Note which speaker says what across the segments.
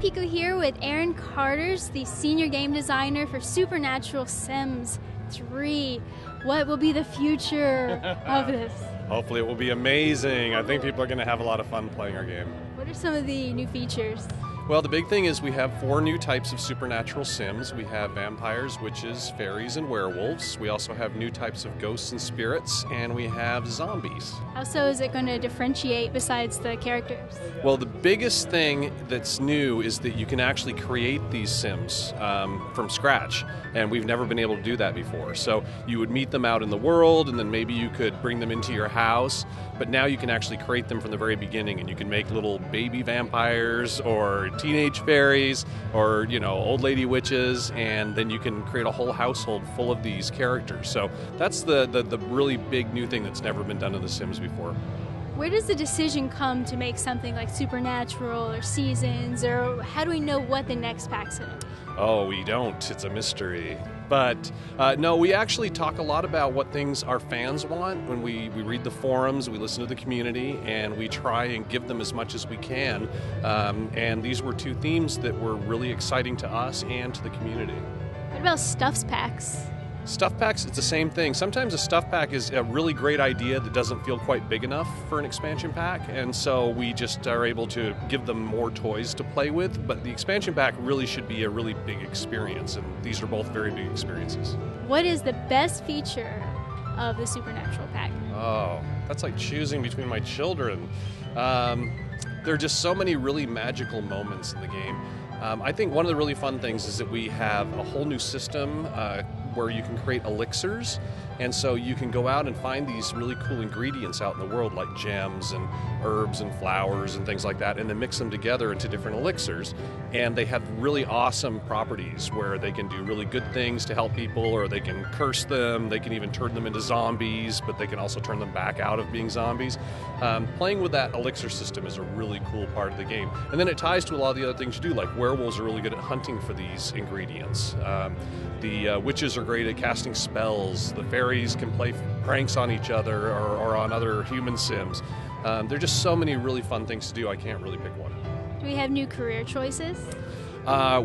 Speaker 1: Pico here with Aaron Carters, the senior game designer for Supernatural Sims 3. What will be the future of this?
Speaker 2: Hopefully it will be amazing. I think people are going to have a lot of fun playing our game.
Speaker 1: What are some of the new features?
Speaker 2: Well, the big thing is we have 4 new types of supernatural sims. We have vampires, witches, fairies, and werewolves. We also have new types of ghosts and spirits, and we have zombies.
Speaker 1: How so is it going to differentiate besides the characters?
Speaker 2: Well, the biggest thing that's new is that you can actually create these sims from scratch, and we've never been able to do that before. So you would meet them out in the world, and then maybe you could bring them into your house, but now you can actually create them from the very beginning, and you can make little baby vampires or teenage fairies or, old lady witches, and then you can create a whole household full of these characters. So that's the really big new thing that's never been done in The Sims before.
Speaker 1: Where does the decision come to make something like Supernatural or Seasons, or how do we know what the next pack's in?
Speaker 2: Oh, we don't. It's a mystery. But no, we actually talk a lot about what things our fans want when we read the forums, we listen to the community, and we try and give them as much as we can. And these were 2 themes that were really exciting to us and to the community.
Speaker 1: What about stuffs packs?
Speaker 2: Stuff packs, it's the same thing. Sometimes a stuff pack is a really great idea that doesn't feel quite big enough for an expansion pack, and so we just are able to give them more toys to play with, but the expansion pack really should be a really big experience, and these are both very big experiences.
Speaker 1: What is the best feature of the Supernatural pack?
Speaker 2: Oh, that's like choosing between my children. There are just so many really magical moments in the game. I think one of the really fun things is that we have a whole new system where you can create elixirs, and so you can go out and find these really cool ingredients out in the world like gems and herbs and flowers and things like that, and then mix them together into different elixirs, and they have really awesome properties where they can do really good things to help people, or they can curse them, they can even turn them into zombies, but they can also turn them back out of being zombies. Playing with that elixir system is a really cool part of the game, and then it ties to a lot of the other things you do, like werewolves are really good at hunting for these ingredients. The witches are great at casting spells. The fairies can play pranks on each other or on other human sims. There are just so many really fun things to do, I can't really pick one.
Speaker 1: Do we have new career choices?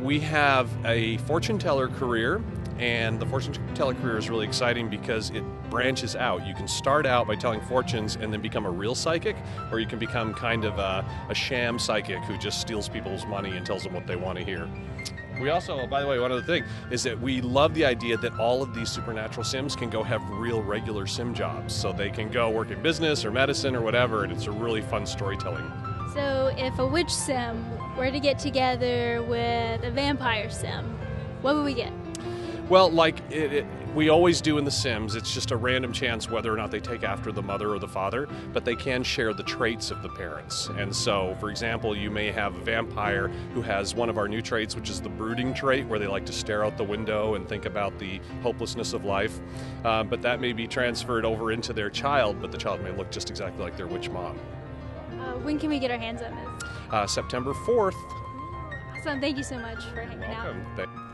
Speaker 2: We have a fortune teller career, and the fortune teller career is really exciting because it branches out. You can start out by telling fortunes and then become a real psychic, or you can become kind of a sham psychic who just steals people's money and tells them what they want to hear. We also, by the way, one other thing is that we love the idea that all of these supernatural sims can go have real regular sim jobs. So they can go work in business or medicine or whatever, and it's a really fun storytelling.
Speaker 1: So if a witch sim were to get together with a vampire sim, what would we get?
Speaker 2: Well, like we always do in The Sims, it's just a random chance whether or not they take after the mother or the father, but they can share the traits of the parents. And so, for example, you may have a vampire who has one of our new traits, which is the brooding trait, where they like to stare out the window and think about the hopelessness of life. But that may be transferred over into their child, but the child may look just exactly like their witch mom.
Speaker 1: When can we get our hands on this?
Speaker 2: September 4th.
Speaker 1: Awesome. Thank you so much for hanging out.
Speaker 2: Welcome.